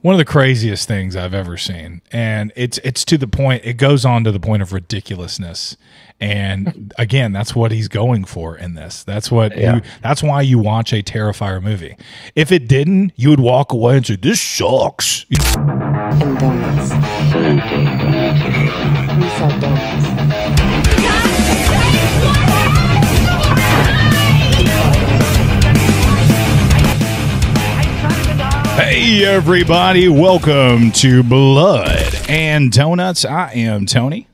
one of the craziest things I've ever seen, and it's to the point. It goes on to the point of ridiculousness, and again, that's what he's going for in this. That's what. That's why you watch a Terrifier movie. If it didn't, you would walk away and say, "This sucks." And donuts. We sell donuts. Hey everybody, welcome to Blood and Donuts. I am Tony.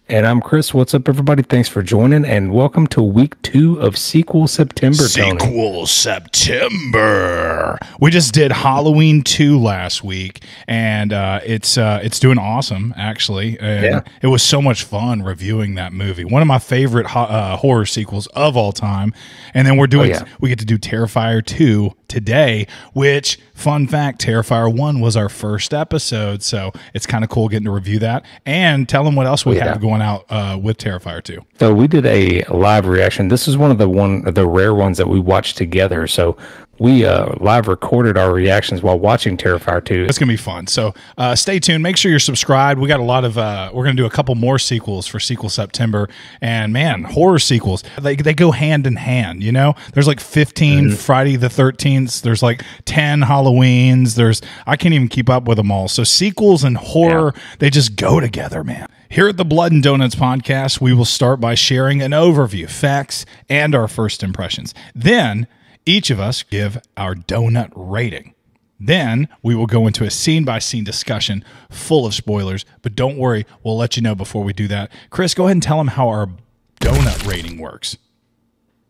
And I'm Chris. What's up, everybody? Thanks for joining, and welcome to week 2 of Sequel September, Tony. Sequel September. We just did Halloween 2 last week, and it's doing awesome, actually. And it was so much fun reviewing that movie. One of my favorite horror sequels of all time. And then we're doing we get to do Terrifier 2 today, which, fun fact, Terrifier 1 was our first episode, so it's kind of cool getting to review that and tell them what else we have going out with Terrifier 2. So we did a live reaction. This is one of the rare ones that we watched together. So we live recorded our reactions while watching Terrifier 2. It's going to be fun. So stay tuned. Make sure you're subscribed. We got a lot of, we're going to do a couple more sequels for Sequel September. And man, horror sequels, they go hand in hand, you know? There's like 15 Friday the 13th. There's like 10 Halloweens. I can't even keep up with them all. So sequels and horror, they just go together, man. Here at the Blood and Donuts podcast, we will start by sharing an overview, facts, and our first impressions. Then each of us give our donut rating. Then we will go into a scene-by-scene discussion full of spoilers, but don't worry, we'll let you know before we do that. Chris, go ahead and tell them how our donut rating works.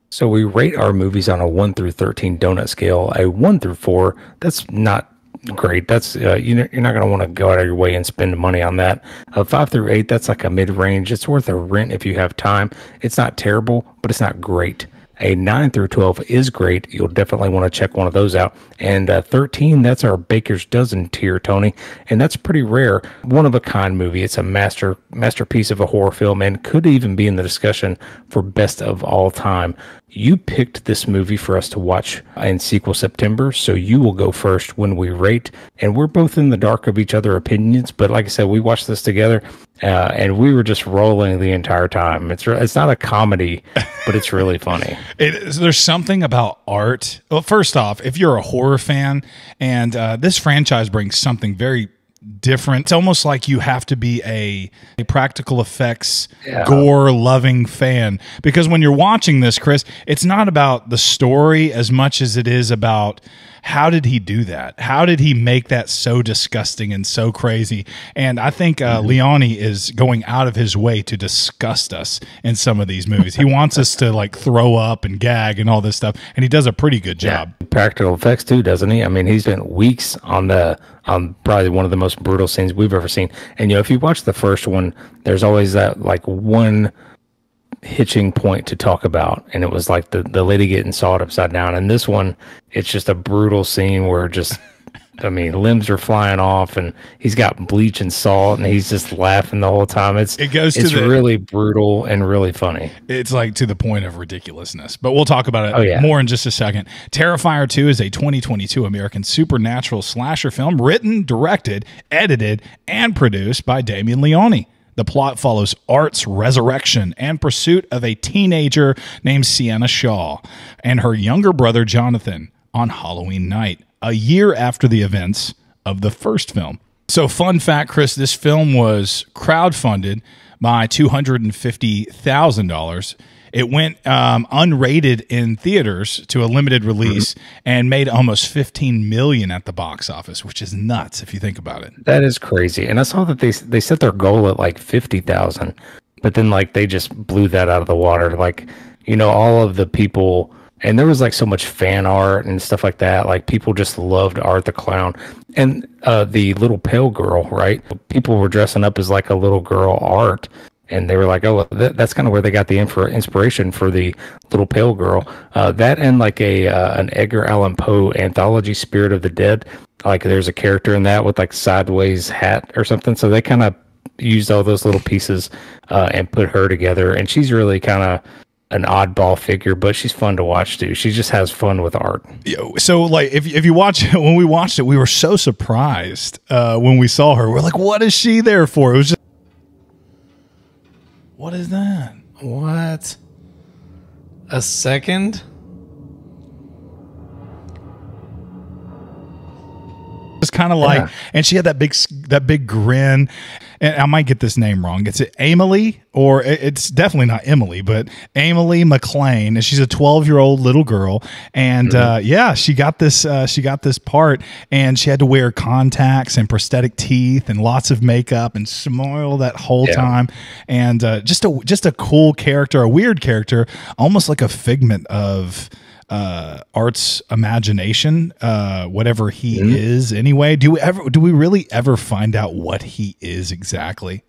So we rate our movies on a 1 through 13 donut scale. A 1 through 4, that's not great. That's you're not going to want to go out of your way and spend money on that. 5 through 8, that's like a mid-range. It's worth a rent if you have time. It's not terrible, but it's not great. A 9 through 12 is great. You'll definitely want to check one of those out. And 13, that's our Baker's Dozen tier, Tony. And that's pretty rare. One of a kind movie. It's a masterpiece of a horror film and could even be in the discussion for best of all time. You picked this movie for us to watch in Sequel September, so you will go first when we rate. And we're both in the dark of each other's opinions, but like I said, we watched this together, and we were just rolling the entire time. It's not a comedy, but it's really funny. There's something about art. Well, first off, if you're a horror fan, and this franchise brings something very different. It's almost like you have to be a practical effects, gore loving fan, because when you're watching this, Chris, it's not about the story as much as it is about how did he do that? How did he make that so disgusting and so crazy? And I think Leone is going out of his way to disgust us in some of these movies. He wants us to like throw up and gag and all this stuff, and he does a pretty good job. Practical effects too, doesn't he? I mean, he spent weeks on probably one of the most brutal scenes we've ever seen. And if you watch the first one, there's always that like one hitching point to talk about, and it was like the lady getting sawed upside down. And this one, it's just a brutal scene where just limbs are flying off, and he's got bleach and salt, and he's just laughing the whole time. It's really brutal and really funny. It's like to the point of ridiculousness, but we'll talk about it more in just a second. Terrifier 2 is a 2022 American supernatural slasher film written, directed, edited, and produced by Damien Leone. The plot follows Art's resurrection and pursuit of a teenager named Sienna Shaw and her younger brother Jonathan on Halloween night, a year after the events of the first film. So fun fact, Chris, this film was crowdfunded by $250,000. It went unrated in theaters to a limited release and made almost $15 million at the box office, which is nuts if you think about it. That is crazy. And I saw that they set their goal at like 50,000, but then like they just blew that out of the water. Like, all of the people, and there was like so much fan art and stuff like that. Like people just loved Art the Clown and the little pale girl, right? People were dressing up as like a little girl Art. And they were like, oh, that's kind of where they got the inspiration for the little pale girl. That and like an Edgar Allan Poe anthology, Spirit of the Dead. Like there's a character in that with like sideways hat or something. So they kind of used all those little pieces and put her together. And she's really kind of an oddball figure, but she's fun to watch too. She just has fun with art. So like if you watch it, when we watched it, we were so surprised when we saw her. We're like, what is she there for? It was just, what is that? What? A second? It's kind of like, and she had that big grin. And I might get this name wrong. It's Emily, or it's definitely not Emily, but Emily McLean. And she's a 12-year-old little girl. And yeah, she got this part, and she had to wear contacts and prosthetic teeth and lots of makeup and smile that whole time. And just a cool character, a weird character, almost like a figment of Art's imagination, whatever he is anyway. Do we really ever find out what he is exactly?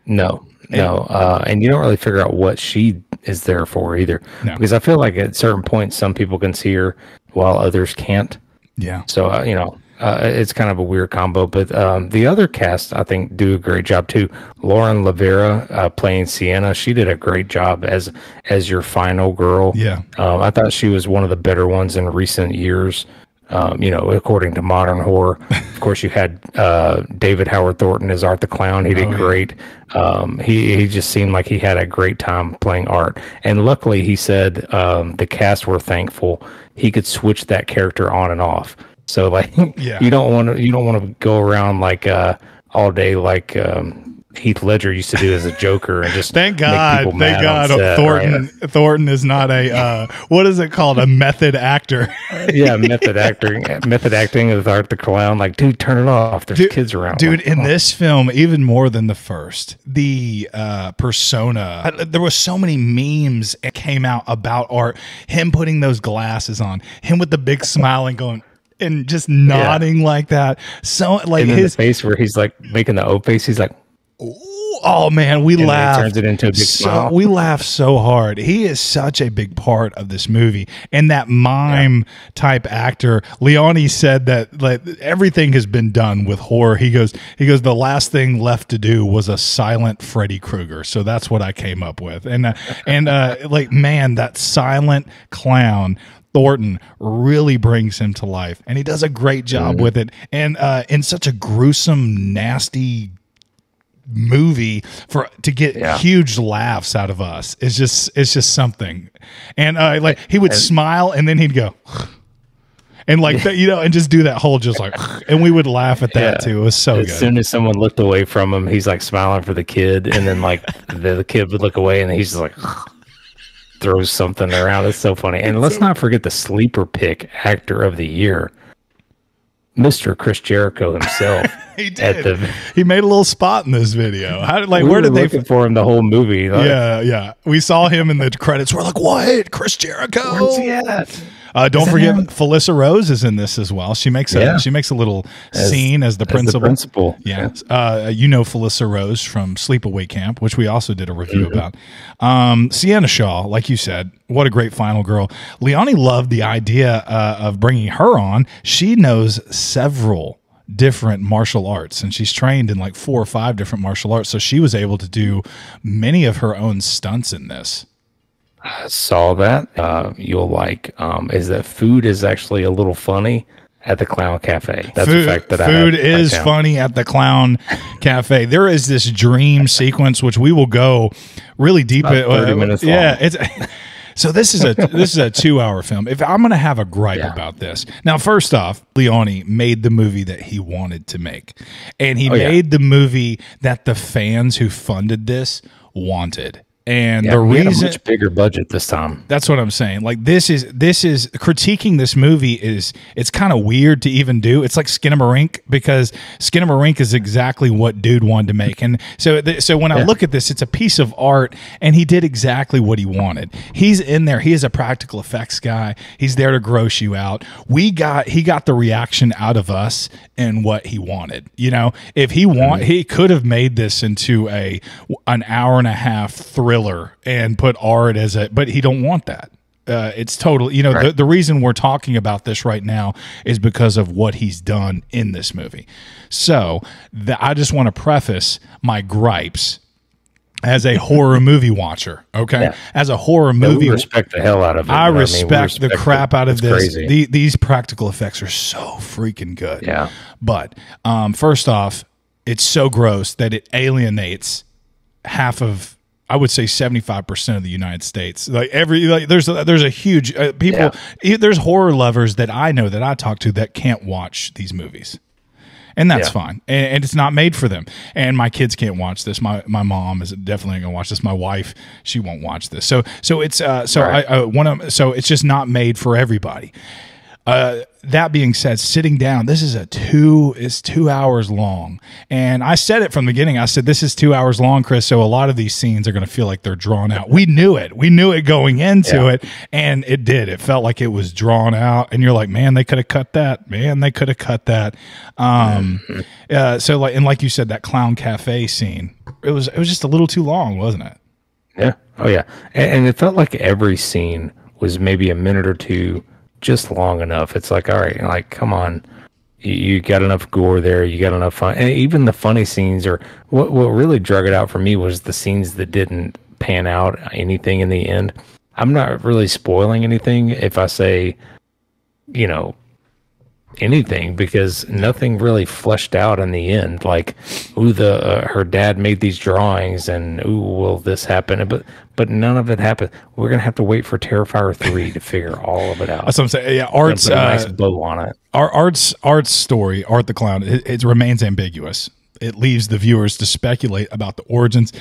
No. And you don't really figure out what she is there for either. No. Because I feel like at certain points, some people can see her while others can't. Yeah. So, it's kind of a weird combo, but the other cast, I think, do a great job too. Lauren Lavera playing Sienna, she did a great job as your final girl. Yeah. I thought she was one of the better ones in recent years, according to modern horror. Of course, you had David Howard Thornton as Art the Clown. He did great. He just seemed like he had a great time playing Art. And luckily, he said the cast were thankful he could switch that character on and off. So like, you don't want to go around like all day like Heath Ledger used to do as a Joker and just thank God Thornton right? Thornton is not a what is it called, a method actor. Method acting with Art the Clown. Like, dude, turn it off. There's kids around. Dude, in this film, even more than the first, the persona, there was so many memes that came out about Art. Him putting those glasses on, him with the big smile and going and just nodding like that. So like his face where he's like making the O face, he's like, oh man, we laughed. Turns it into a big smile. We laughed so hard. He is such a big part of this movie, and that mime type actor. Leone said that like everything has been done with horror. He goes. The last thing left to do was a silent Freddy Krueger. So that's what I came up with. And like, man, that silent clown Thornton really brings him to life, and he does a great job with it. And in such a gruesome, nasty movie to get huge laughs out of us it's just something. And like he would smile and then he'd go and like that, and just do that whole just like, and we would laugh at that too. It was so good. As soon as someone looked away from him, he's like smiling for the kid, and then like the kid would look away and he's just like throws something around. It's so funny. And let's not forget the sleeper pick actor of the year, Mr. Chris Jericho himself. He did. He made a little spot in this video. Where did they looking for him the whole movie? Like, yeah. We saw him in the credits. We're like, what? Chris Jericho? Where's he at? Don't forget, Felissa Rose is in this as well. She makes a little scene as the principal. Yeah. Felissa Rose from Sleepaway Camp, which we also did a review about. Sienna Shaw, like you said, what a great final girl. Leone loved the idea of bringing her on. She knows several different martial arts, and she's trained in like 4 or 5 different martial arts. So she was able to do many of her own stunts in this. I saw that. You'll like is that food is actually a little funny at the Clown Cafe. That's a fact that food is funny at the Clown Cafe. There is this dream sequence which we will go really deep. 30 minutes long. Yeah, it's. So this is a 2-hour film. If I'm going to have a gripe about this, now first off, Leone made the movie that he wanted to make, and he made the movie that the fans who funded this wanted. And the reason, had a much bigger budget this time. That's what I'm saying. Like this is critiquing this movie it's kind of weird to even do. It's like Skinamarink, because Skinamarink is exactly what dude wanted to make. And so when I look at this, it's a piece of art, and he did exactly what he wanted. He's in there. He is a practical effects guy. He's there to gross you out. He got the reaction out of us in what he wanted. If he could have made this into an hour and a half thriller and put Art but he don't want that. It's total, the reason we're talking about this right now is because of what he's done in this movie. So I just want to preface my gripes as a horror movie watcher. Okay. Yeah. As a horror Yeah, movie, we respect the hell out of it. I we respect the crap out of it's this. Crazy. These practical effects are so freaking good. Yeah. But first off, it's so gross that it alienates half of, I would say 75% of the United States. There's a huge people. There's horror lovers that I know that I talk to that can't watch these movies. And that's fine. And it's not made for them. And my kids can't watch this. My mom is definitely going to watch this. My wife, she won't watch this. So it's so it's just not made for everybody. That being said, sitting down, this is 2 hours long. And I said it from the beginning. I said, this is 2 hours long, Chris. So a lot of these scenes are going to feel like they're drawn out. We knew it. We knew it going into it. And it did. It felt like it was drawn out. And you're like, man, they could have cut that. Man, they could have cut that. So like you said, that clown cafe scene, it was just a little too long, wasn't it? Yeah. Oh yeah. And it felt like every scene was maybe a minute or two just long enough. It's like, all right, like, come on, you got enough gore there, you got enough fun, and even the funny scenes. Or what really drug it out for me was the scenes that didn't pan out anything in the end. I'm not really spoiling anything if I say, anything, because nothing really fleshed out in the end. Like, her dad made these drawings, and will this happen? But none of it happened. We're gonna have to wait for Terrifier 3 to figure all of it out. That's what I'm saying. Yeah, Art's put a nice bow on it. Art's story, Art the Clown, it remains ambiguous. It leaves the viewers to speculate about the origins.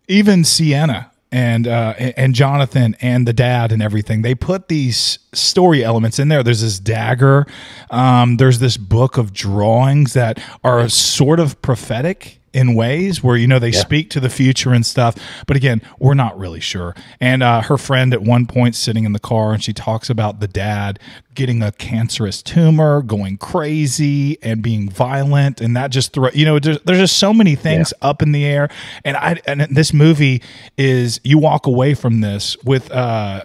Even Sienna and Jonathan and the dad and everything, they put these story elements in there. There's this dagger. There's this book of drawings that are sort of prophetic in ways where, they speak to the future and stuff. But again, we're not really sure. And her friend at one point sitting in the car, and she talks about the dad getting a cancerous tumor, going crazy and being violent. And that just, there's just so many things up in the air. And this movie is, you walk away from this with I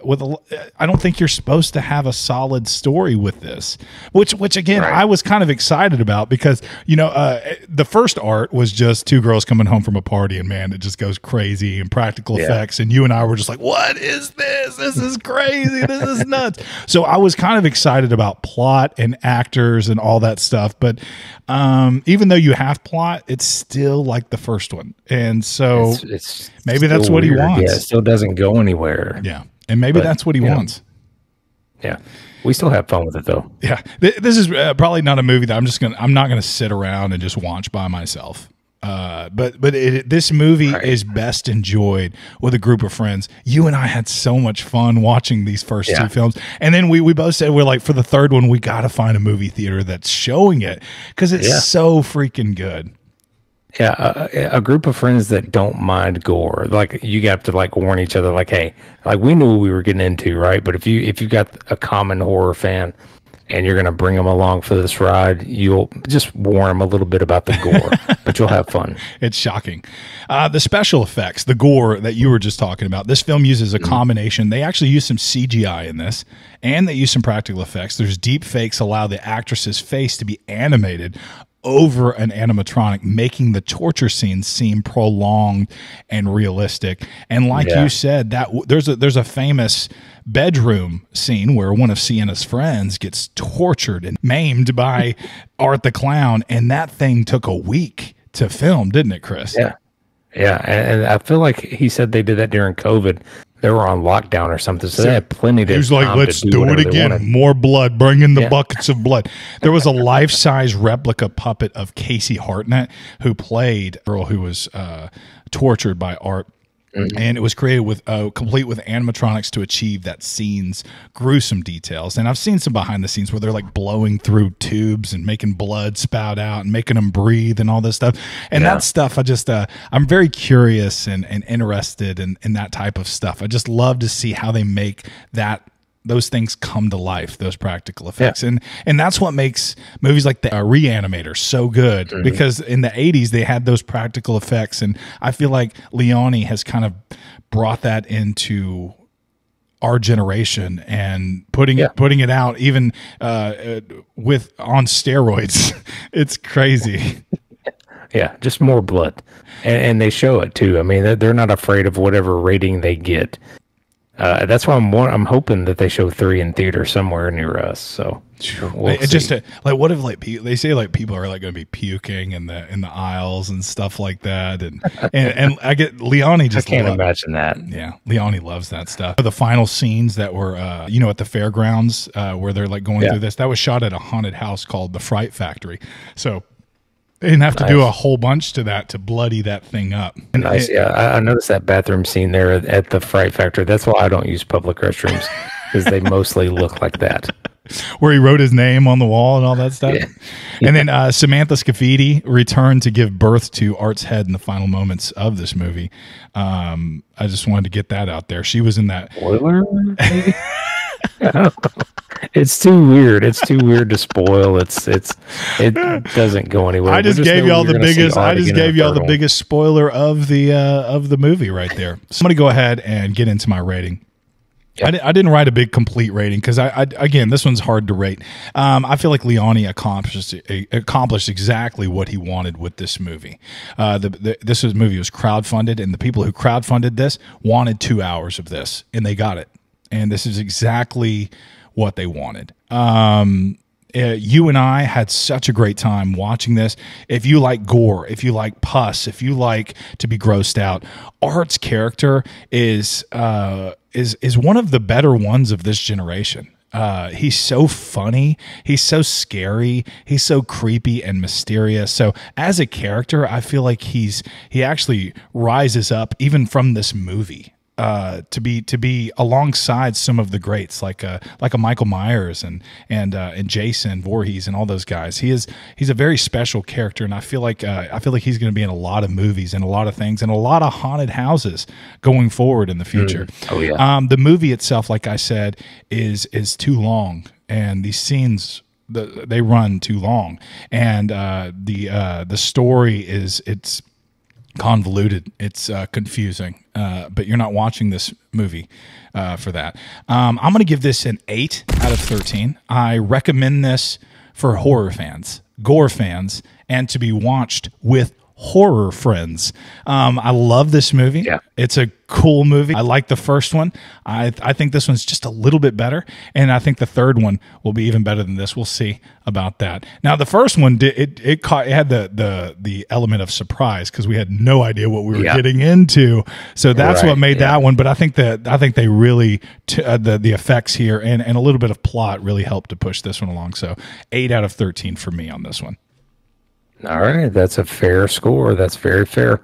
don't think you're supposed to have a solid story with this, which again, I was kind of excited about, because, the first Art was just two girls coming home from a party, and man, it just goes crazy, and practical effects. And you and I were just like, what is this? This is crazy. This is nuts. So I was kind of excited about plot and actors and all that stuff. But even though you have plot, it's still like the first one. And so it's maybe that's what he wants. Yeah, it still doesn't go anywhere. Yeah. And maybe that's what he wants. Yeah. We still have fun with it, though. Yeah. This is probably not a movie that I'm not going to sit around and just watch by myself. But this movie is best enjoyed with a group of friends. You and I had so much fun watching these first two films. And then we both said, we're like, for the third one, we got to find a movie theater that's showing it, because it's so freaking good. Yeah, a group of friends that don't mind gore. Like, you got to warn each other, like, hey, like, we knew what we were getting into, right? But if you got a common horror fan and you're going to bring them along for this ride, you'll just warn them a little bit about the gore, but you'll have fun. It's shocking. The special effects, the gore that you were just talking about, this film uses a combination. They actually use some CGI in this, and they use some practical effects. There's deep fakes allow the actress's face to be animated over an animatronic, making the torture scenes seem prolonged and realistic. And like you said, that there's a famous bedroom scene where one of Sienna's friends gets tortured and maimed by Art the Clown, and that thing took a week to film, didn't it, Chris? Yeah, and I feel like he said they did that during COVID. They were on lockdown or something, so they had plenty of time. He was like, let's do it again. More blood. Bring in the buckets of blood. There was a life-size replica puppet of Casey Hartnett, who played a girl who was tortured by Art. And it was created with complete with animatronics to achieve that scene's gruesome details. And I've seen some behind the scenes where they're like blowing through tubes and making blood spout out and making them breathe and all this stuff. And that stuff, I'm very curious and interested in that type of stuff. I just love to see how they make those things come to life, those practical effects. And that's what makes movies like the Reanimator so good, because in the 80s they had those practical effects, and I feel like Leone has kind of brought that into our generation and putting it out even with on steroids. It's crazy. Yeah, just more blood, and they show it too. I mean, they're not afraid of whatever rating they get. That's why I'm hoping that they show 3 in theater somewhere near us. So we'll It see. just like, what if like they say like people are like going to be puking in the aisles and stuff like that, and I get Leone I just can't imagine that. Yeah, Leone loves that stuff. The final scenes that were, at the fairgrounds where they're like going through this, that was shot at a haunted house called the Fright Factory. So they didn't have to do a whole bunch to that to bloody that thing up. And Nice. I noticed that bathroom scene there at the Fright Factory. That's why I don't use public restrooms, because they mostly look like that. Where he wrote his name on the wall and all that stuff. Yeah. And then Samantha Scafidi returned to give birth to Art's head in the final moments of this movie. I just wanted to get that out there. She was in that. Spoiler? Maybe? It's too weird. It's too weird to spoil. It doesn't go anywhere. I just gave y'all the biggest. I just gave y'all the biggest spoiler of the movie right there. So I'm gonna go ahead and get into my rating. Yep. I didn't write a big complete rating because again, this one's hard to rate. I feel like Leone accomplished exactly what he wanted with this movie. This movie was crowdfunded, and the people who crowdfunded this wanted 2 hours of this, and they got it. And this is exactly what they wanted. You and I had such a great time watching this. If you like gore, if you like pus, if you like to be grossed out, Art's character is one of the better ones of this generation. He's so funny. He's so scary. He's so creepy and mysterious. So as a character, I feel like he actually rises up even from this movie. To be alongside some of the greats like a Michael Myers and Jason Voorhees and all those guys. He's a very special character, and I feel like he's going to be in a lot of movies and a lot of things and a lot of haunted houses going forward in the future. Oh yeah. The movie itself, like I said, is too long, and these scenes they run too long, and the story it's convoluted. It's confusing, but you're not watching this movie for that. I'm going to give this an 8 out of 13. I recommend this for horror fans, gore fans, and to be watched with horror friends. I love this movie. Yeah. It's a cool movie. I like the first one. I think this one's just a little bit better, and I think the third one will be even better than this. We'll see about that. Now, the first one it had the element of surprise because we had no idea what we were getting into. So that's what made that one. But I think they really the effects here and a little bit of plot really helped to push this one along. So 8 out of 13 for me on this one. All right, that's a fair score. That's very fair.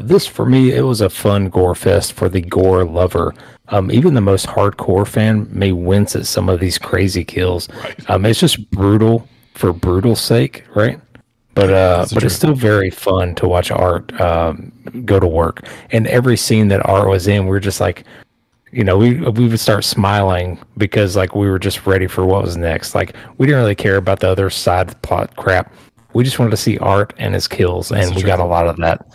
This, for me, it was a fun gore fest for the gore lover. Even the most hardcore fan may wince at some of these crazy kills. Right. It's just brutal for brutal's sake, right? But it's still very fun to watch Art go to work. And every scene that Art was in, we were just like, we would start smiling because like we were just ready for what was next. Like we didn't really care about the other side plot crap. We just wanted to see Art and his kills, and we got a lot of that.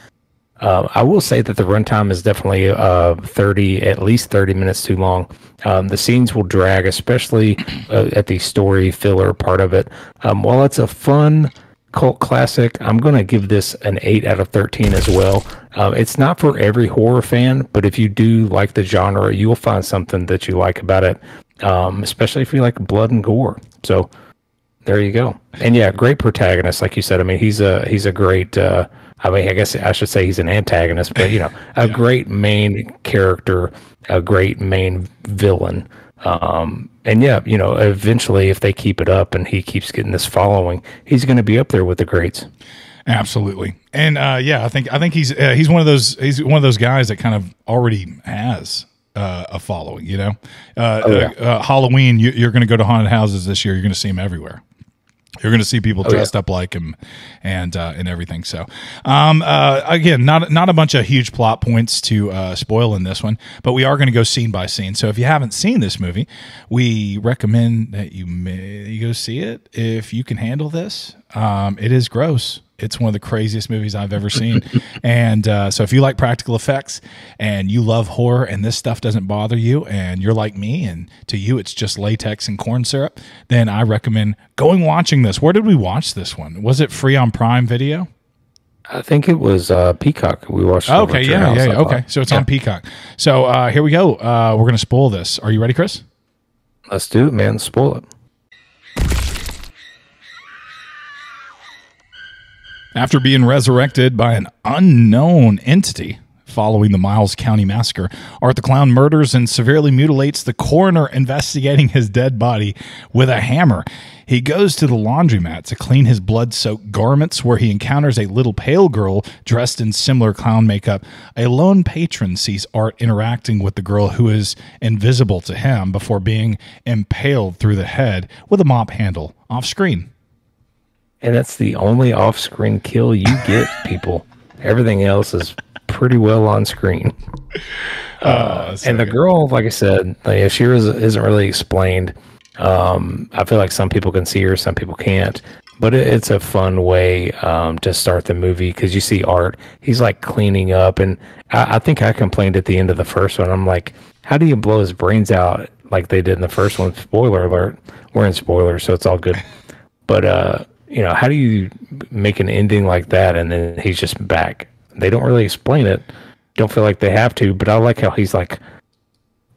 I will say that the runtime is definitely at least 30 minutes too long. The scenes will drag, especially at the story filler part of it. While it's a fun cult classic, I'm going to give this an 8 out of 13 as well. It's not for every horror fan, but if you do like the genre, you will find something that you like about it, especially if you like blood and gore. So there you go. And yeah, great protagonist, like you said. I mean, he's a great. I guess I should say he's an antagonist, but a great main character, a great main villain. And eventually, if they keep it up and he keeps getting this following, he's going to be up there with the greats. Absolutely. And I think he's one of those guys that kind of already has a following. Halloween, you're going to go to haunted houses this year. You're going to see him everywhere. You're going to see people dressed up like him and everything. So, again, not a bunch of huge plot points to spoil in this one, but we are going to go scene by scene. So if you haven't seen this movie, we recommend that you go see it if you can handle this. It is gross. It's one of the craziest movies I've ever seen. And so if you like practical effects and you love horror and this stuff doesn't bother you and you're like me and to you it's just latex and corn syrup, then I recommend watching this. Where did we watch this one? Was it free on Prime Video? I think it was Peacock. We watched. Okay, yeah. Okay, so it's on Peacock. So here we go. We're gonna spoil this. Are you ready, Chris? Let's do it, man. Spoil it. After being resurrected by an unknown entity following the Miles County massacre, Art the Clown murders and severely mutilates the coroner investigating his dead body with a hammer. He goes to the laundromat to clean his blood-soaked garments, where he encounters a little pale girl dressed in similar clown makeup. A lone patron sees Art interacting with the girl who is invisible to him before being impaled through the head with a mop handle off-screen. And that's the only off-screen kill you get, people. Everything else is pretty well on screen. And the girl, like I said, she isn't really explained. I feel like some people can see her, some people can't. But it's a fun way to start the movie, because you see Art. He's like cleaning up. And I think I complained at the end of the first one. I'm like, how do you blow his brains out like they did in the first one? Spoiler alert. We're in spoilers, so it's all good. But, how do you make an ending like that and then he's just back? They don't really explain it. Don't feel like they have to, but I like how he's like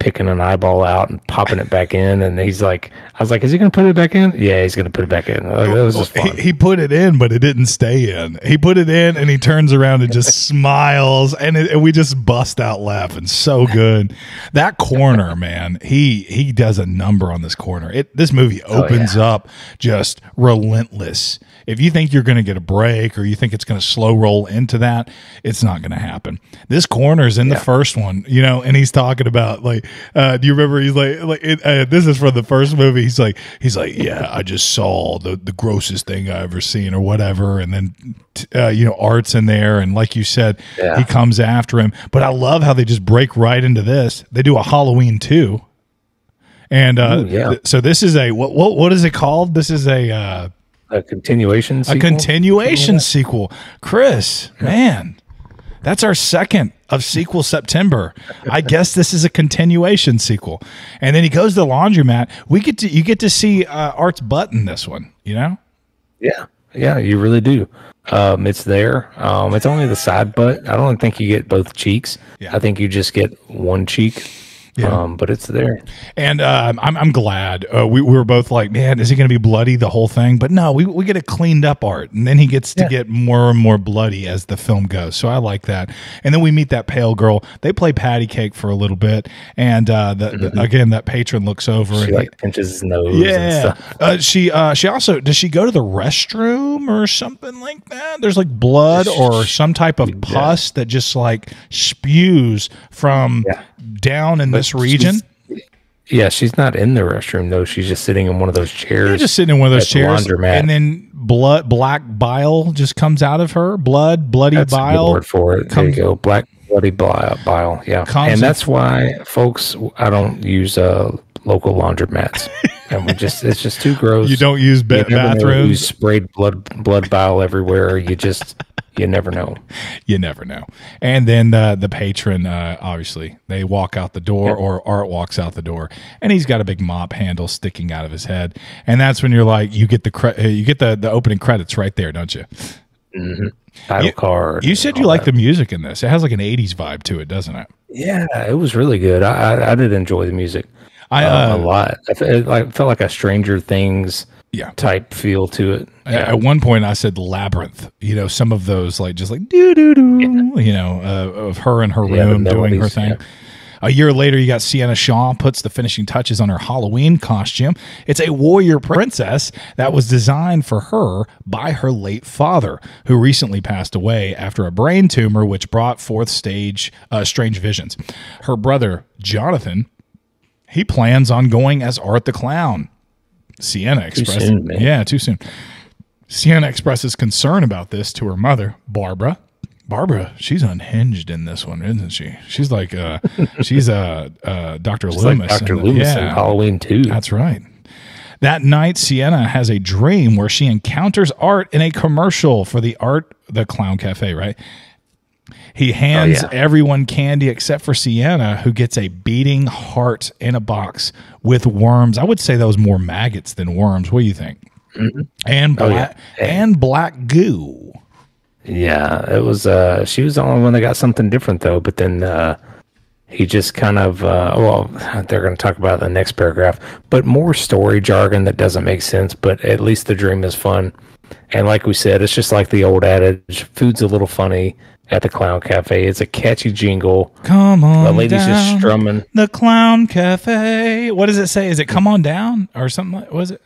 picking an eyeball out and popping it back in, and he's like, I was like, is he gonna put it back in? Yeah, he's gonna put it back in. That was just fun. He put it in, but it didn't stay in. He put it in and he turns around and just smiles, and we just bust out laughing. So good. That corner, man, he does a number on this corner. This movie opens up just relentless. If you think you're going to get a break, or you think it's going to slow roll into that, it's not going to happen. This corner's in the first one, and he's talking about like, do you remember? He's like this is from the first movie. He's like, yeah, I just saw the grossest thing I ever seen, or whatever. And then, Art's in there, and like you said, he comes after him. But I love how they just break right into this. They do a Halloween 2. And so this is a what is it called? This is a continuation sequel? A continuation sequel. Chris, man, that's our second of Sequel September. I guess this is a continuation sequel. And then he goes to the laundromat. You get to see Art's butt in this one, Yeah, you really do. It's there. It's only the side butt. I don't think you get both cheeks. Yeah. I think you just get one cheek. Yeah. But it's there. And I'm glad. We were both like, man, is he going to be bloody the whole thing? But no, we get a cleaned up Art, and then he gets to get more and more bloody as the film goes. So I like that. And then we meet that pale girl. They play patty cake for a little bit, and again, that patron looks over she and pinches his nose. Yeah. And stuff. She also, does she go to the restroom or something like that? There's like blood or some type of pus that just like spews from down in this region. She's not in the restroom though. She's just sitting in one of those chairs. Yeah, just sitting in one of those chairs, laundromat. And then black bile just comes out of her. Bloody that's bile. A good word for it. There you go. Black bloody bile. Yeah, and that's why, folks, I don't use local laundromats. And it's just too gross. You don't use bathrooms. You sprayed blood bile everywhere. You never know. You never know. And then the patron, obviously, they walk out the door, or Art walks out the door, and he's got a big mop handle sticking out of his head. And that's when you're like, you get the opening credits right there, don't you? Mm-hmm. Title card. You said you like the music in this. It has like an 80s vibe to it, doesn't it? Yeah, it was really good. I did enjoy the music a lot. I felt like a Stranger Things type feel to it. At one point I said labyrinth, some of those like just like do do do, of her in her room doing her thing. A year later, you got Sienna Shaw puts the finishing touches on her Halloween costume. It's a warrior princess that was designed for her by her late father, who recently passed away after a brain tumor, which brought forth strange visions. Her brother, Jonathan, he plans on going as Art the Clown. Sienna expresses, too soon. Sienna expresses concern about this to her mother, Barbara. Barbara, she's unhinged in this one, isn't she? She's like, she's Dr. Loomis. Like Dr. Loomis in Halloween 2. That's right. That night, Sienna has a dream where she encounters Art in a commercial for the Clown Cafe, right? He hands everyone candy except for Sienna, who gets a beating heart in a box with worms. I would say that was more maggots than worms. What do you think? Mm-hmm. And black goo. Yeah, it was. She was the only one that got something different though. But then he just kind of. Well, they're going to talk about it in the next paragraph, but more story jargon that doesn't make sense. But at least the dream is fun, and like we said, it's just like the old adage: food's a little funny at the Clown Cafe. It's a catchy jingle. Come on, the lady's down, just strumming. The Clown Cafe. What does it say? Is it "Come on down" or something? What was it?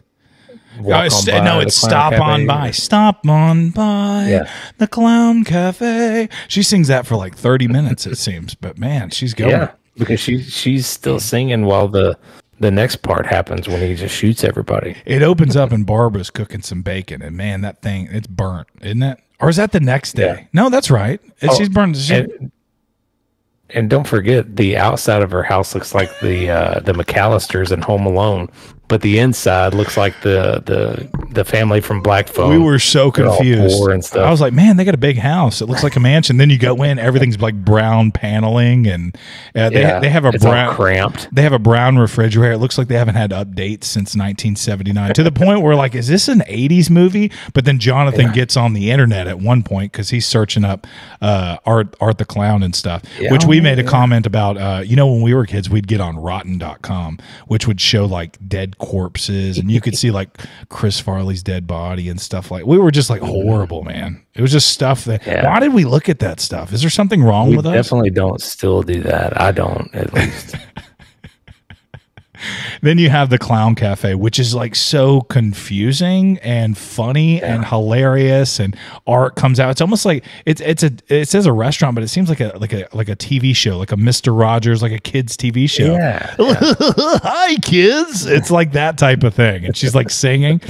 No, it's "Stop on by." Stop on by the Clown Cafe. She sings that for like 30 minutes, it seems. But man, she's going. Yeah, because she's still singing while the next part happens when he just shoots everybody. It opens up and Barbara's cooking some bacon, and man, that thing, it's burnt, isn't it? Or is that the next day? Yeah. No, that's right. She's burned. And don't forget, the outside of her house looks like the McAllisters in Home Alone, but the inside looks like the family from Black Phone. We were so confused. And stuff. I was like, man, they got a big house. It looks like a mansion. Then you go in, everything's like brown paneling, and they have a brown cramped. They have a brown refrigerator. It looks like they haven't had updates since 1979. To the point where like, is this an 80s movie? But then Jonathan gets on the internet at one point because he's searching up Art the Clown and stuff, which we made a comment about. When we were kids, we'd get on rotten.com, which would show like dead corpses, and you could see like Chris Farley's dead body and stuff. Like, we were just like horrible, man. It was just stuff that why did we look at that stuff? Is there something wrong with us? Definitely don't still do that. I don't, at least. Then you have the Clown Cafe, which is like so confusing and funny and hilarious, and Art comes out. It's almost like it says a restaurant, but it seems like a TV show, like a Mr. Rogers, like a kids TV show. Yeah. Hi kids. It's like that type of thing. And she's like singing.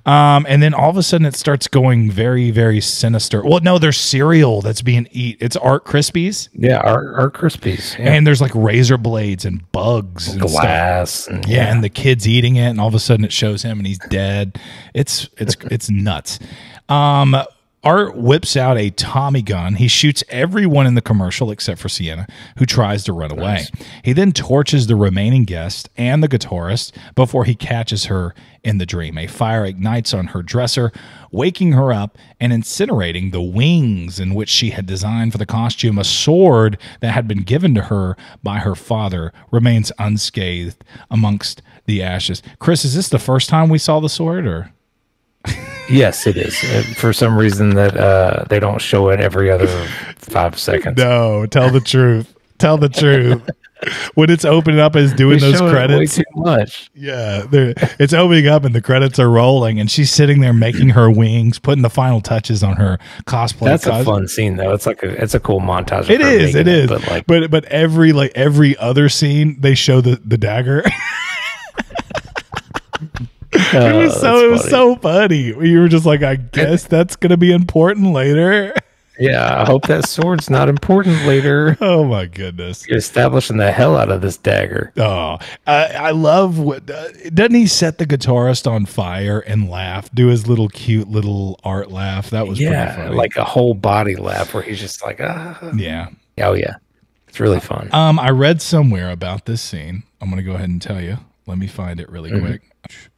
And then all of a sudden it starts going very, very sinister. Well, no, there's cereal that's being eaten. It's Art Krispies. Yeah, Art Krispies. Yeah. And there's like razor blades and bugs and glass. And and the kid's eating it, and all of a sudden it shows him and he's dead. It's nuts. Art whips out a Tommy gun. He shoots everyone in the commercial except for Sienna, who tries to run away. He then torches the remaining guest and the guitarist before he catches her in the dream. A fire ignites on her dresser, waking her up and incinerating the wings in which she had designed for the costume. A sword that had been given to her by her father remains unscathed amongst the ashes. Chris, is this the first time we saw the sword, or? Yes, it is. For some reason that they don't show it every other 5 seconds. No, tell the truth. Tell the truth. When it's opening up as doing those credits, way too much. Yeah, it's opening up and the credits are rolling, and she's sitting there making her wings, putting the final touches on her cosplay. That's a fun scene, though. It's like it's a cool montage. It is. But every other scene they show the dagger. It was so funny. You were just like, I guess that's gonna be important later. Yeah, I hope that sword's not important later. Oh my goodness! You're establishing the hell out of this dagger. Oh, I love what doesn't he set the guitarist on fire and laugh, do his little cute little Art laugh? That was pretty funny. Like a whole body laugh where he's just like, ah. Yeah. Oh yeah, it's really fun. I read somewhere about this scene. I'm gonna go ahead and tell you. Let me find it really quick.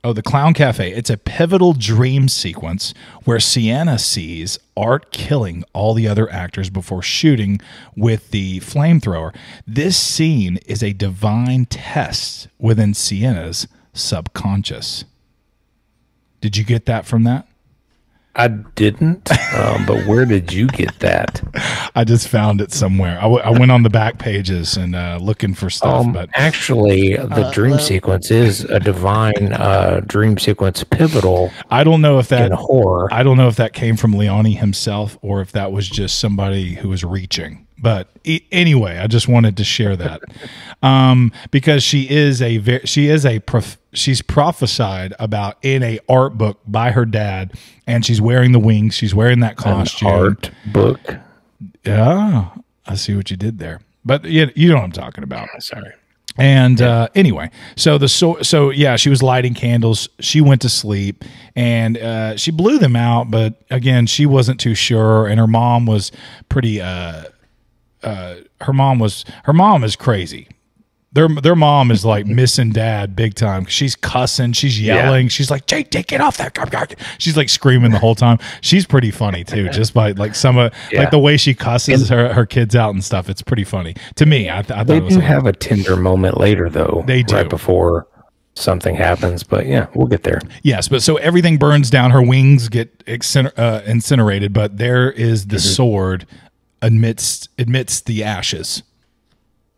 Oh, the Clown Cafe. It's a pivotal dream sequence where Sienna sees Art killing all the other actors before shooting with the flamethrower. This scene is a divine test within Sienna's subconscious. Did you get that from that? I didn't, but where did you get that? I just found it somewhere. I went on the back pages and looking for stuff. But actually, the dream sequence is a divine dream sequence, pivotal. I don't know if that in horror. I don't know if that came from Leone himself or if that was just somebody who was reaching. But anyway, I just wanted to share that because she's prophesied about in a art book by her dad, and she's wearing the wings. She's wearing that costume. An art book. Yeah, I see what you did there. But you know what I'm talking about. Sorry. And anyway, so she was lighting candles. She went to sleep and she blew them out. But again, she wasn't too sure, and her mom was pretty. Her mom is crazy. Their mom is like missing dad big time. She's cussing, she's yelling, she's like, Jake, take it off that. She's like screaming the whole time. She's pretty funny too, just by like some of like the way she cusses her kids out and stuff. It's pretty funny to me. I thought they it was do have a tender moment later though. They do. Right before something happens, but yeah, we'll get there. Yes, but so everything burns down. Her wings get incinerated, but there is the sword amidst the ashes.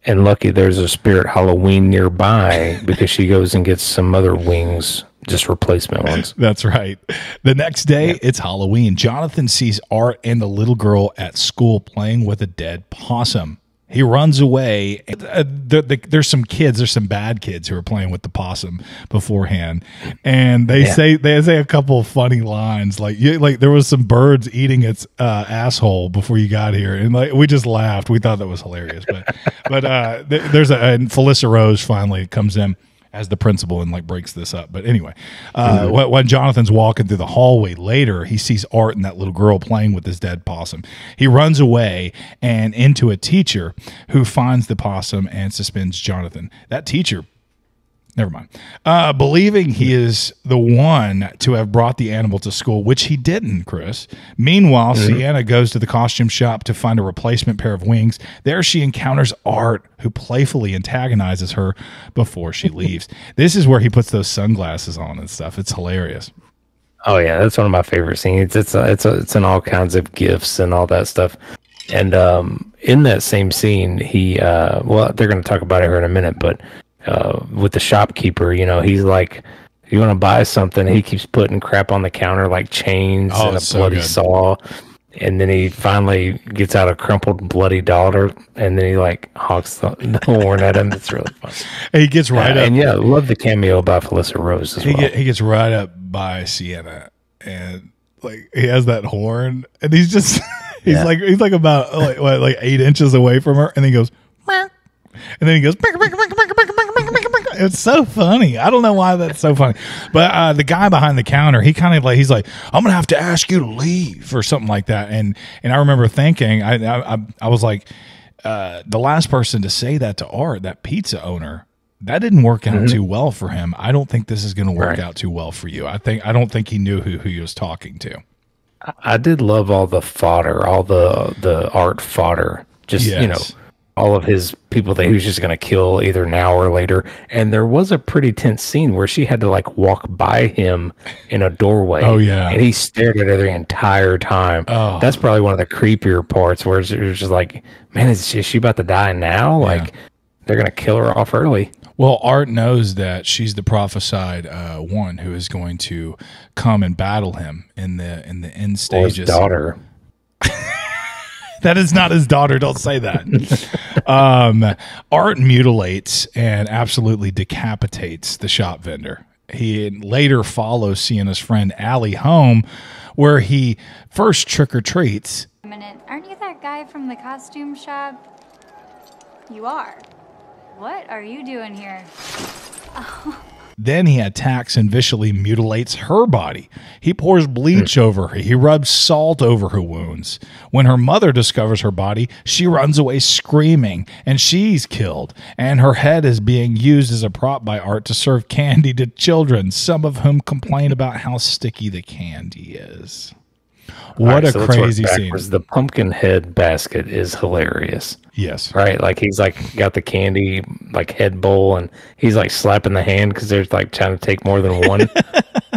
And lucky there's a spirit Halloween nearby because she goes and gets some other wings, just replacement ones. That's right. The next day, it's Halloween. Jonathan sees Art and the little girl at school playing with a dead possum. He runs away. There's some bad kids who are playing with the possum beforehand, and they say a couple of funny lines like there was some birds eating its asshole before you got here, and like we just laughed. We thought that was hilarious. But and Felissa Rose finally comes in as the principal and like breaks this up. But anyway, when Jonathan's walking through the hallway later, he sees Art and that little girl playing with this dead possum. He runs away and into a teacher who finds the possum and suspends Jonathan. That teacher, never mind, believing he is the one to have brought the animal to school, which he didn't, Chris. Meanwhile, Sienna goes to the costume shop to find a replacement pair of wings. There she encounters Art, who playfully antagonizes her before she leaves. This is where he puts those sunglasses on and stuff. It's hilarious. Oh yeah, that's one of my favorite scenes. It's in all kinds of gifts and all that stuff. And in that same scene, he they're going to talk about it here in a minute, but with the shopkeeper, he's like, you want to buy something, he keeps putting crap on the counter like chains and a bloody saw, and then he finally gets out a crumpled bloody dollar, and then he like hawks the horn at him. It's really fun. He gets right up, and love the cameo by Felissa Rose as well. He gets right up by Sienna, and like he has that horn, and he's just he's like about like 8 inches away from her, and he goes, and then he goes, it's so funny. I don't know why that's so funny, but the guy behind the counter, he kind of like, he's like, I'm gonna have to ask you to leave or something like that. And I remember thinking, I was like, the last person to say that to Art, that pizza owner, that didn't work out too well for him. I don't think this is going to work out too well for you. I don't think he knew who he was talking to. I did love all the fodder, all the Art fodder, just all of his people that he was just going to kill either now or later. And there was a pretty tense scene where she had to like walk by him in a doorway. Oh yeah. And he stared at her the entire time. Oh. That's probably one of the creepier parts where it's just like, man, is she about to die now? Yeah. Like they're going to kill her off early. Well, Art knows that she's the prophesied one who is going to come and battle him in the end stages. His daughter. That is not his daughter. Don't say that. Art mutilates and absolutely decapitates the shop vendor. He later follows Sienna's friend Allie home, where he first trick-or-treats. A minute, aren't you that guy from the costume shop? You are. What are you doing here? Then he attacks and viciously mutilates her body. He pours bleach over her. He rubs salt over her wounds. When her mother discovers her body, she runs away screaming, and she's killed. And her head is being used as a prop by Art to serve candy to children, some of whom complain about how sticky the candy is. What a crazy scene. The pumpkin head basket is hilarious. Yes. Right? Like he's like got the candy like head bowl, and he's like slapping the hand because they're like trying to take more than one.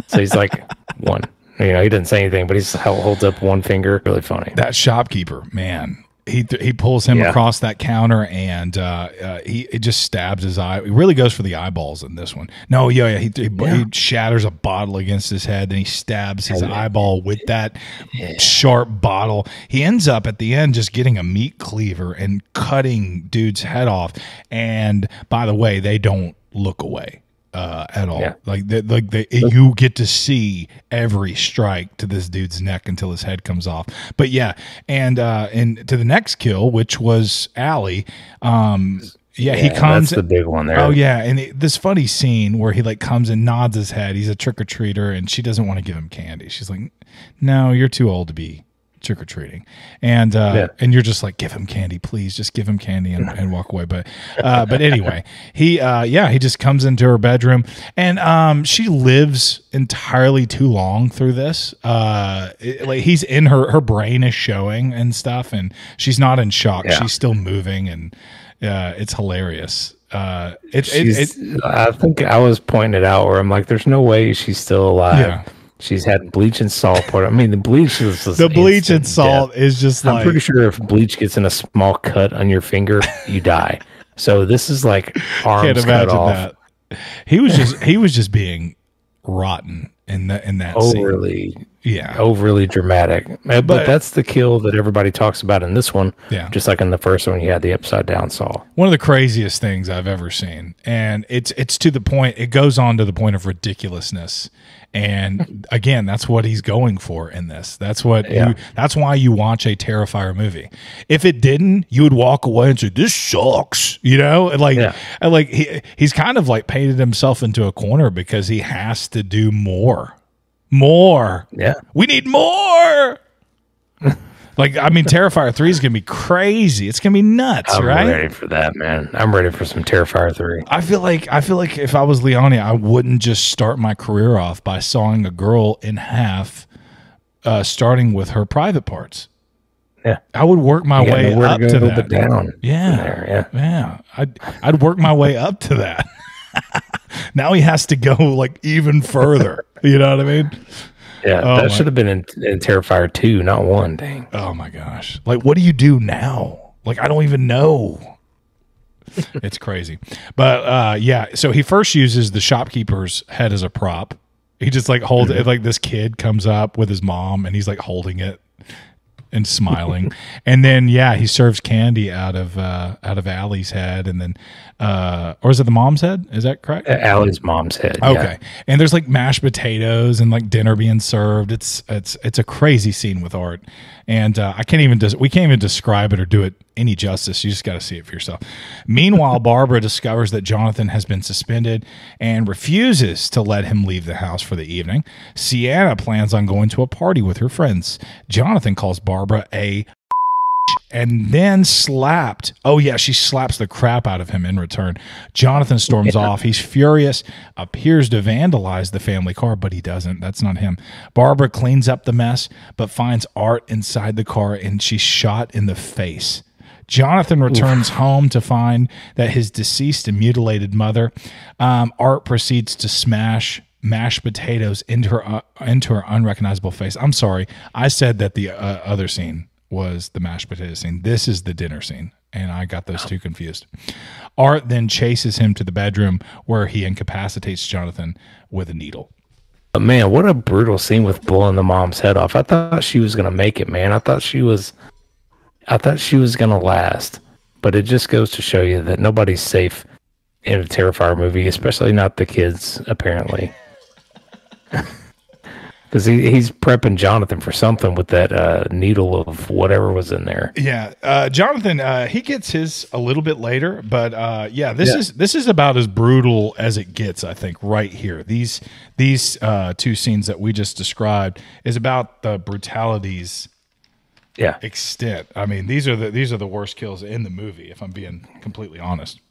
So he's like one. He doesn't say anything, but he holds up one finger. Really funny. That shopkeeper, man. He pulls him across that counter, and he just stabs his eye. He really goes for the eyeballs in this one. No, he shatters a bottle against his head, then he stabs his eyeball with that sharp bottle. He ends up at the end just getting a meat cleaver and cutting dude's head off. And by the way, they don't look away at all. You get to see every strike to this dude's neck until his head comes off. But and to the next kill, which was Allie. He comes. That's the big one there. Oh yeah, and this funny scene where he like comes and nods his head. He's a trick or treater, and she doesn't want to give him candy. She's like, "No, you're too old to be trick or treating, and you're just like, give him candy, please, just give him candy and walk away. But anyway, he just comes into her bedroom, and she lives entirely too long through this. Like he's in her brain is showing and stuff, and she's not in shock. Yeah. She's still moving, and it's hilarious. I think I was pointing it out where I'm like, there's no way she's still alive. Yeah. She's had bleach and salt poured. I mean, the bleach is just the bleach and salt is just. I'm pretty sure if bleach gets in a small cut on your finger, you die. So this is like arms Can't imagine cut off. That. He was just being rotten in that overly scene. Yeah, overly dramatic. But that's the kill that everybody talks about in this one. Yeah, just like in the first one, you had the upside down saw. One of the craziest things I've ever seen, and it's to the point. It goes on to the point of ridiculousness. And again, that's what he's going for in this. That's what that's why you watch a Terrifier movie. If it didn't, you would walk away and say, "This sucks," you know. And like he's kind of like painted himself into a corner because he has to do more. Yeah, we need more. Like, I mean, Terrifier 3 is going to be crazy. It's going to be nuts, right? I'm ready for that, man. I'm ready for some Terrifier 3. I feel like if I was Leone, I wouldn't just start my career off by sawing a girl in half, starting with her private parts. Yeah. I would work my way up to that. Down Yeah. I'd work my way up to that. Now he has to go like even further. You know what I mean? Yeah, that should have been in Terrifier 2, not 1. Dang. Oh my gosh! Like, what do you do now? Like, I don't even know. It's crazy, but so he first uses the shopkeeper's head as a prop. He just like holds it. Like this kid comes up with his mom, and he's like holding it and smiling, and then he serves candy out of Allie's head, and then or is it the mom's head? Is that correct? Allie's mom's head. Okay, and there's like mashed potatoes and like dinner being served. It's a crazy scene with Art, and we can't even describe it or do it any justice. You just got to see it for yourself. Meanwhile, Barbara discovers that Jonathan has been suspended and refuses to let him leave the house for the evening. Sienna plans on going to a party with her friends. Jonathan calls Barbara a and then slapped. Oh yeah, she slaps the crap out of him in return. Jonathan storms off. He's furious, appears to vandalize the family car, but he doesn't. That's not him. Barbara cleans up the mess, but finds Art inside the car, and she's shot in the face. Jonathan returns home to find that his deceased and mutilated mother. Art proceeds to smash mashed potatoes into her unrecognizable face. I'm sorry, I said that the other scene was the mashed potato scene. This is the dinner scene, and I got those two confused. Art then chases him to the bedroom where he incapacitates Jonathan with a needle. But man, what a brutal scene with blowing the mom's head off. I thought she was gonna make it, man. I thought she was gonna last. But it just goes to show you that nobody's safe in a Terrifier movie, especially not the kids, apparently. Because he's prepping Jonathan for something with that needle of whatever was in there. Yeah, Jonathan, he gets his a little bit later, but this is about as brutal as it gets. I think right here, these two scenes that we just described is about the brutalities. Yeah, extent. I mean, these are the worst kills in the movie, if I'm being completely honest.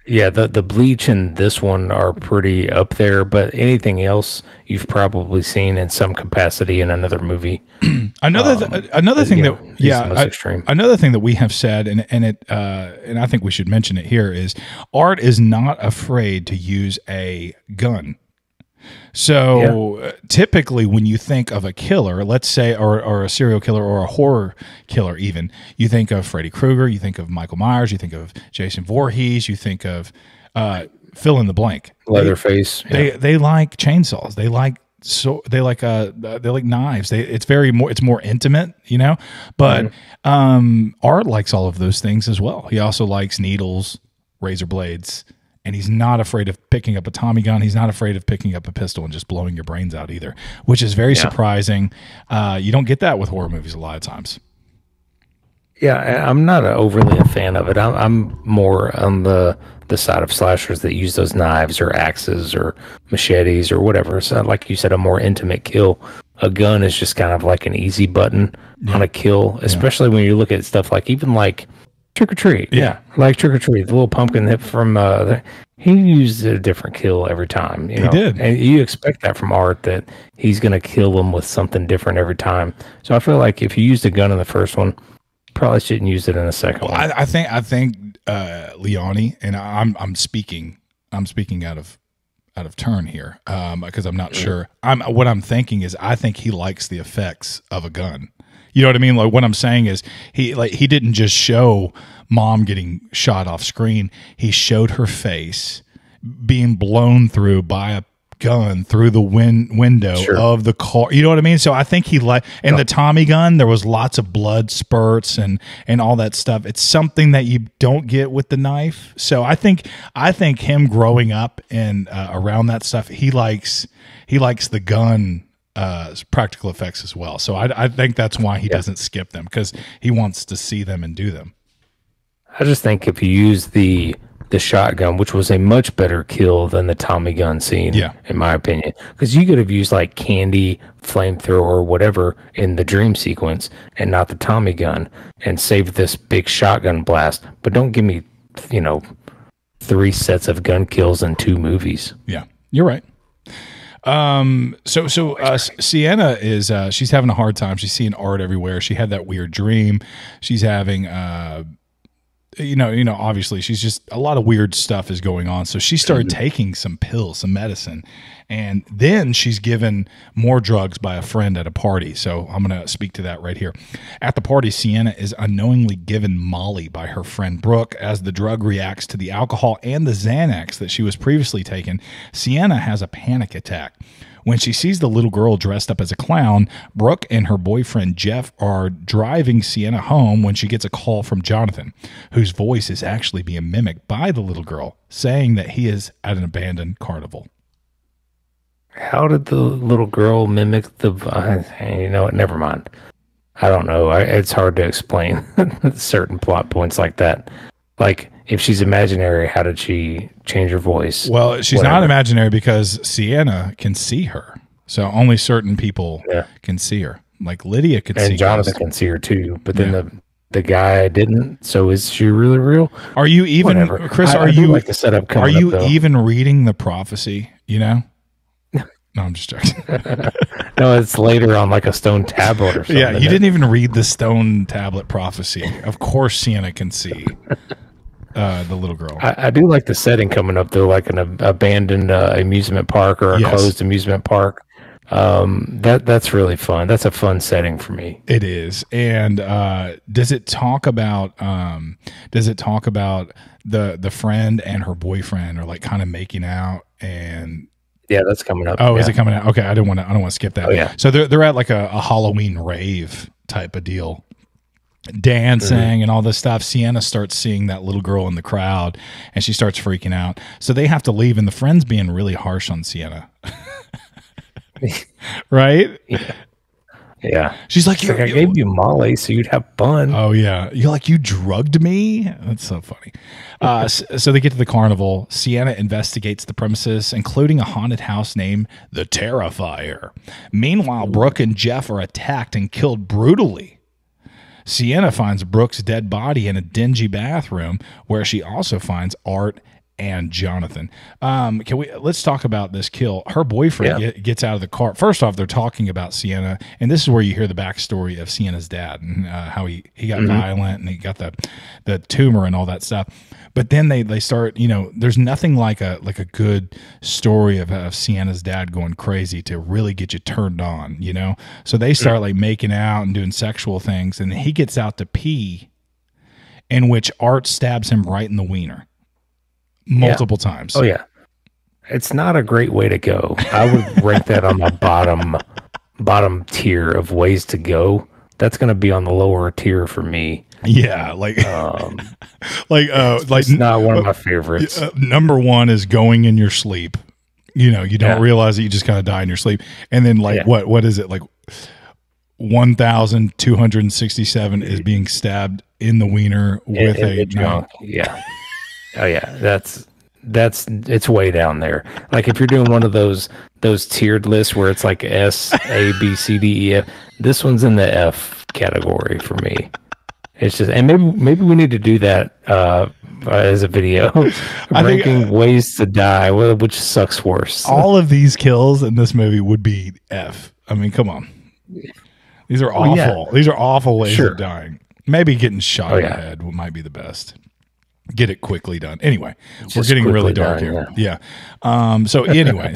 Yeah, the bleach and this one are pretty up there, but anything else you've probably seen in some capacity in another movie. Another thing that we have said, and I think we should mention it here, is Art is not afraid to use a gun. So typically when you think of a killer, let's say, or a serial killer or a horror killer even, you think of Freddy Krueger, you think of Michael Myers, you think of Jason Voorhees, you think of fill in the blank. Leatherface. They like chainsaws. They like knives. It's more intimate, you know? But Art likes all of those things as well. He also likes needles, razor blades. And he's not afraid of picking up a Tommy gun. He's not afraid of picking up a pistol and just blowing your brains out either, which is very surprising. You don't get that with horror movies a lot of times. Yeah, I'm not overly a fan of it. I'm more on the side of slashers that use those knives or axes or machetes or whatever. So like you said, a more intimate kill a gun is just kind of like an easy button on a kill, especially when you look at stuff like even like Trick or Treat. Yeah, like Trick or Treat, the little pumpkin hip from he used a different kill every time. You know? He did, and you expect that from Art, that he's going to kill them with something different every time. So I feel like if you used a gun in the first one, probably shouldn't use it in the second one. I think Leone, and I'm speaking out of turn here because I'm not sure. What I'm thinking is I think he likes the effects of a gun. You know what I mean? Like what I'm saying is he didn't just show mom getting shot off screen. He showed her face being blown through by a gun through the window of the car. You know what I mean? So I think he and the Tommy gun, there was lots of blood spurts and all that stuff. It's something that you don't get with the knife. So I think him growing up and around that stuff, he likes the gun practical effects as well. So I think that's why he doesn't skip them, because he wants to see them and do them. I just think if you use the shotgun, which was a much better kill than the Tommy gun scene, in my opinion, because you could have used like candy, flamethrower, or whatever in the dream sequence and not the Tommy gun, and saved this big shotgun blast. But don't give me 3 sets of gun kills in 2 movies. Yeah, you're right. So Sienna is she's having a hard time. She's seeing Art everywhere. She had that weird dream. She's having obviously she's just, a lot of weird stuff is going on. So she started taking some pills, some medicine, and then she's given more drugs by a friend at a party. So I'm going to speak to that right here. At the party, Sienna is unknowingly given Molly by her friend Brooke. As the drug reacts to the alcohol and the Xanax that she was previously taking, Sienna has a panic attack. When she sees the little girl dressed up as a clown, Brooke and her boyfriend Jeff are driving Sienna home when she gets a call from Jonathan, whose voice is actually being mimicked by the little girl, saying that he is at an abandoned carnival. How did the little girl mimic the... never mind. I don't know. It's hard to explain certain plot points like that. Like, if she's imaginary, how did she change her voice? Well, she's not imaginary because Sienna can see her. So only certain people can see her. Like Lydia could see her. And Jonathan can see her too. But then the guy didn't. So is she really real? Are you even, Chris, I do like the setup are you even reading the prophecy? You know? No, I'm just joking. No, it's later on like a stone tablet or something. Yeah, you didn't even read the stone tablet prophecy. Of course Sienna can see the little girl. I do like the setting coming up though, like an abandoned amusement park or a closed amusement park. That's really fun. That's a fun setting for me. It is. And does it talk about the friend and her boyfriend are like kind of making out? And yeah, that's coming up. Oh, is it coming out? Okay, I don't want to skip that. Oh, yeah. So they're at like a Halloween rave type of deal, dancing and all this stuff. Sienna starts seeing that little girl in the crowd, and she starts freaking out. So they have to leave, and the friend's being really harsh on Sienna. Right? Yeah. She's like, I gave you Molly so you'd have fun. Oh, yeah. You're like, you drugged me? That's so funny. So they get to the carnival. Sienna investigates the premises, including a haunted house named the Terrifier. Meanwhile, Brooke and Jeff are attacked and killed brutally. Sienna finds Brooke's dead body in a dingy bathroom, where she also finds Art and Jonathan. Let's talk about this kill. Her boyfriend gets out of the car. First off, they're talking about Sienna, and this is where you hear the backstory of Sienna's dad and how he got violent and he got the tumor and all that stuff. But then they start, there's nothing like a good story of Sienna's dad going crazy to really get you turned on, So they start like making out and doing sexual things, and he gets out to pee, in which Art stabs him right in the wiener. Multiple times. Oh yeah, it's not a great way to go. I would rank that on the bottom tier of ways to go. That's going to be on the lower tier for me. Yeah, like it's not one of my favorites. Number one is going in your sleep. You don't realize that you just kind of die in your sleep, and then what is it like? 1,267 is being stabbed in the wiener with a knife. Yeah. Oh yeah, that's it's way down there. Like if you're doing one of those tiered lists where it's like S, A, B, C, D, E, F, this one's in the F category for me. It's just, and maybe we need to do that as a video, ranking ways to die, which sucks worse. All of these kills in this movie would be F. I mean, come on. These are awful. Yeah. These are awful ways of dying. Maybe getting shot in the head might be the best. Get it quickly done. Anyway, we're getting really dark here. Yeah. So anyway,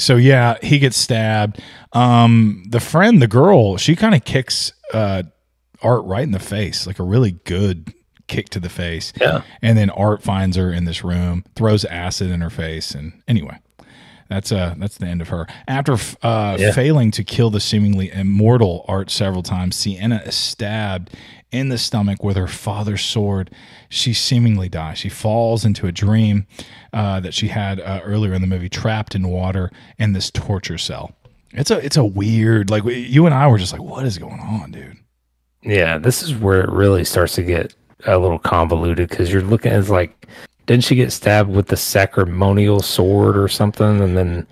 he gets stabbed. The friend, the girl, she kind of kicks Art right in the face, like a really good kick to the face. Yeah. And then Art finds her in this room, throws acid in her face, and anyway, that's the end of her. After failing to kill the seemingly immortal Art several times, Sienna is stabbed in the stomach with her father's sword. She seemingly dies. She falls into a dream that she had earlier in the movie, trapped in water in this torture cell. It's a weird, like, you and I were just like, what is going on, dude? Yeah, this is where it really starts to get a little convoluted, because you're looking at, like, didn't she get stabbed with the sacramental sword or something, and then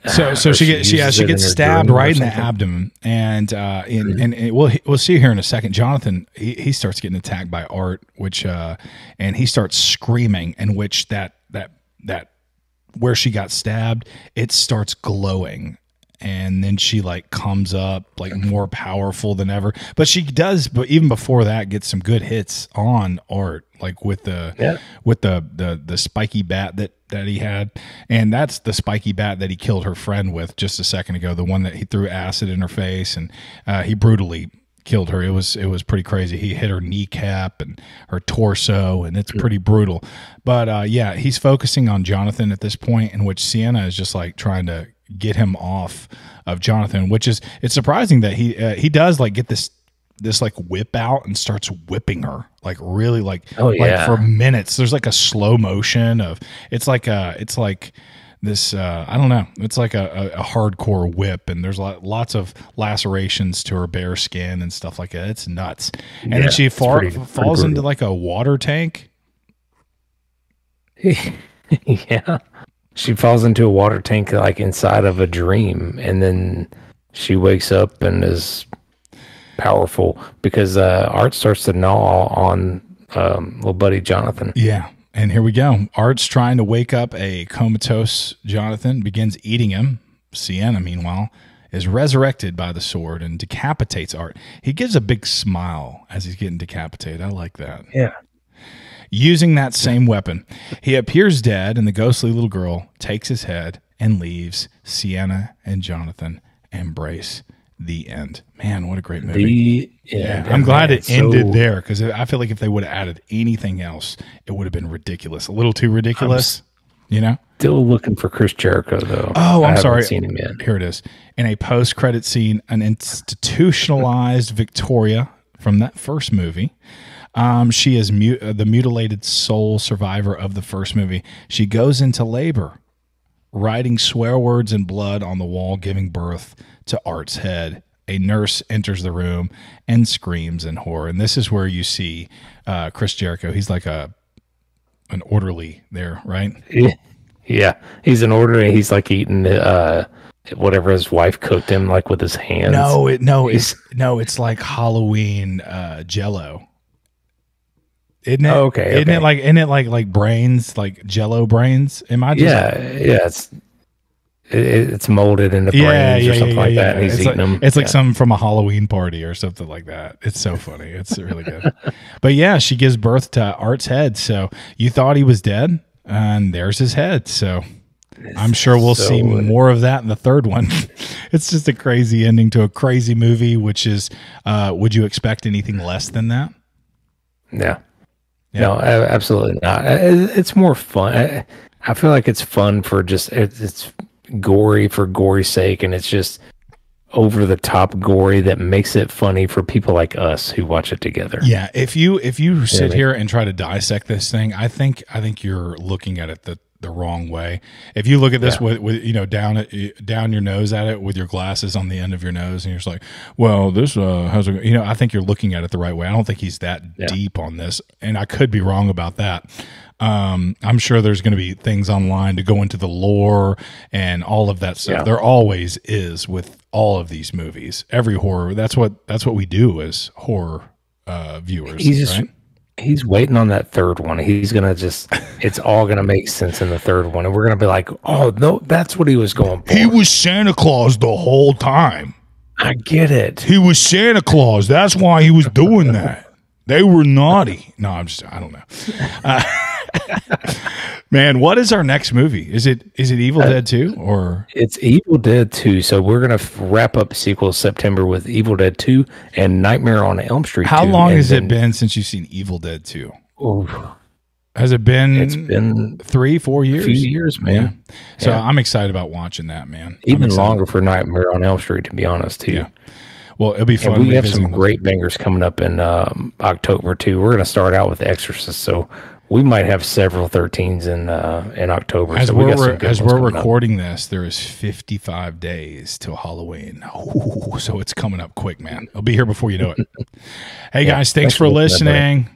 so she gets stabbed right in the abdomen, and we'll see here in a second. Jonathan, he starts getting attacked by Art, which and he starts screaming, in which that where she got stabbed, it starts glowing. And then she like comes up like more powerful than ever. But she does, but even before that, get some good hits on Art, like with the spiky bat that he had. And that's the spiky bat that he killed her friend with just a second ago, the one that he threw acid in her face, and he brutally killed her. It was pretty crazy. He hit her kneecap and her torso, and it's pretty brutal. But he's focusing on Jonathan at this point, in which Sienna is just like trying to get him off of Jonathan, which is, it's surprising that he does like get this like whip out and starts whipping her like really like for minutes. There's like a slow motion of it's like this I don't know, it's like a hardcore whip, and there's lots of lacerations to her bare skin and stuff like that. It's nuts. And then she falls into like a water tank. Yeah. She falls into a water tank like inside of a dream, and then she wakes up and is powerful because Art starts to gnaw on little buddy Jonathan. Yeah, and here we go. Art's trying to wake up a comatose Jonathan, begins eating him. Sienna, meanwhile, is resurrected by the sword and decapitates Art. He gives a big smile as he's getting decapitated. I like that. Yeah. Using that same weapon, he appears dead, and the ghostly little girl takes his head and leaves. Sienna and Jonathan embrace. The end. Man, what a great movie. I'm glad it ended there, because I feel like if they would have added anything else, it would have been ridiculous. A little too ridiculous, you know? Still looking for Chris Jericho, though. Oh, I'm sorry. Seen him yet. Here it is. In a post-credit scene, an institutionalized Victoria from that first movie. She is the mutilated soul survivor of the first movie. She goes into labor, writing swear words in blood on the wall, giving birth to Art's head. A nurse enters the room and screams in horror. And this is where you see Chris Jericho. He's like an orderly there, right? Yeah, he's an orderly. He's like eating whatever his wife cooked him, like with his hands. It's like Halloween Jell-O. Isn't it? Oh, okay. Isn't it like brains, like Jell-O brains? Am I just it's molded into brains or something like that, and he's eating them. It's like something from a Halloween party or something like that. It's so funny. It's really good. But yeah, she gives birth to Art's head. So you thought he was dead, and there's his head. So I'm sure we'll see more of that in the third one. It's just a crazy ending to a crazy movie, which is, would you expect anything less than that? Yeah. No, absolutely not. It's more fun. I feel like it's fun for just, it's gory for gory's sake, and it's just over the top gory that makes it funny for people like us who watch it together. Yeah, if you sit here and try to dissect this thing, I think you're looking at it the the wrong way. If you look at this with you know, down your nose at it with your glasses on the end of your nose, and you're just like, well, this has a, you know, I think you're looking at it the right way. I don't think he's that deep on this, and I could be wrong about that. I'm sure there's going to be things online to go into the lore and all of that stuff. There always is with all of these movies. Every horror, that's what we do as horror viewers. Right? He's waiting on that third one. He's gonna it's all gonna make sense in the third one, and we're gonna be like, oh no, that's what he was going for. He was Santa Claus the whole time. I get it. He was Santa Claus. That's why he was doing that. They were naughty. No, I don't know. Man, what is our next movie? Is it Evil Dead 2 or it's Evil Dead 2? So we're gonna wrap up sequel September with Evil Dead 2 and Nightmare on Elm Street. How long has it been since you've seen Evil Dead 2? Has it been? It's been 3-4 years. A few years, man. Yeah. So I'm excited about watching that, man. Even longer for Nightmare on Elm Street, to be honest, too. Yeah. Well, it'll be fun. And we have some great bangers coming up in October too. We're gonna start out with Exorcist, so we might have several 13s in October. As we're recording this, there is 55 days till Halloween. Ooh, so it's coming up quick, man. I'll be here before you know it. Hey guys, thanks for listening.